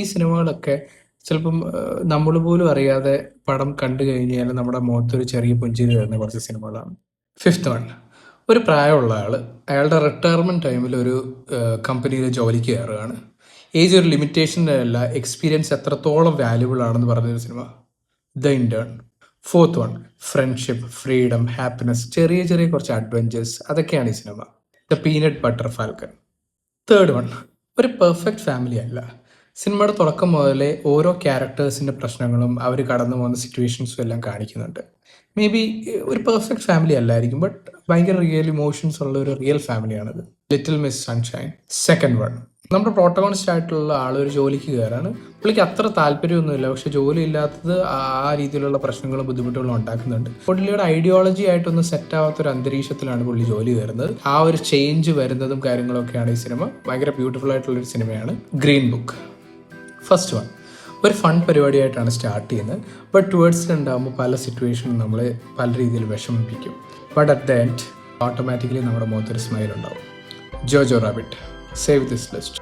ഈ സിനിമകളൊക്കെ ചിലപ്പം നമ്മൾ പോലും അറിയാതെ പടം കണ്ടു കഴിഞ്ഞാൽ നമ്മുടെ മുഖത്തൊരു ചെറിയ പുഞ്ചിരി വരുന്ന കുറച്ച് സിനിമകളാണ്. ഫിഫ്ത്ത് വൺ, ഒരു പ്രായമുള്ള ആൾ അയാളുടെ റിട്ടയർമെൻറ്റ് ടൈമിൽ ഒരു കമ്പനിയിൽ ജോലിക്ക് കയറുകയാണ്. ഏജ് ഒരു ലിമിറ്റേഷൻ്റെ അല്ല, എക്സ്പീരിയൻസ് എത്രത്തോളം വാല്യുബിൾ ആണെന്ന് പറഞ്ഞൊരു cinema, the intern. Fourth one, friendship, freedom, happiness, ചെറിയ ചെറിയ കുറച്ച് അഡ്വഞ്ചേഴ്സ്, അതൊക്കെയാണ് ഈ cinema, the peanut butter falcon. Third one, ഒരു പെർഫെക്റ്റ് ഫാമിലി അല്ല. സിനിമയുടെ തുടക്കം മുതലേ ഓരോ ക്യാരക്ടേഴ്സിൻ്റെ പ്രശ്നങ്ങളും അവർ കടന്നു പോകുന്ന സിറ്റുവേഷൻസും എല്ലാം കാണിക്കുന്നുണ്ട്. മേ ബി ഒരു പെർഫെക്റ്റ് ഫാമിലി അല്ലായിരിക്കും, ബട്ട് ഭയങ്കര റിയൽ ഇമോഷൻസ് ഉള്ള ഒരു റിയൽ ഫാമിലിയാണത്. Little Miss Sunshine. Second one, നമ്മുടെ പ്രോട്ടഗോണിസ്റ്റ് ആയിട്ടുള്ള ആൾ ഒരു ജോലിക്ക് കയറാണ്. പുള്ളിക്ക് അത്ര താല്പര്യമൊന്നുമില്ല, പക്ഷെ ജോലി ഇല്ലാത്തത് ആ രീതിയിലുള്ള പ്രശ്നങ്ങളും ബുദ്ധിമുട്ടുകളും ഉണ്ടാക്കുന്നുണ്ട്. പുള്ളിയുടെ ഐഡിയോളജി ആയിട്ടൊന്നും സെറ്റ് ആവാത്തൊരു അന്തരീക്ഷത്തിലാണ് പുള്ളി ജോലി കയറുന്നത്. ആ ഒരു ചേഞ്ച് വരുന്നതും കാര്യങ്ങളൊക്കെയാണ് ഈ സിനിമ. ഭയങ്കര ബ്യൂട്ടിഫുൾ ആയിട്ടുള്ളൊരു സിനിമയാണ് ഗ്രീൻ ബുക്ക്. ഫസ്റ്റ് വൺ, ഒരു ഫൺ പരിപാടിയായിട്ടാണ് സ്റ്റാർട്ട് ചെയ്യുന്നത്, ബട്ട് ടുവേർഡ്സ് ഉണ്ടാകുമ്പോൾ പല സിറ്റുവേഷനും നമ്മളെ പല രീതിയിൽ വിഷമിപ്പിക്കും. But at the end automatically നമ്മുടെ മുഖത്തൊരു സ്മൈൽ ഉണ്ടാവും. Jojo Rabbit, save this list.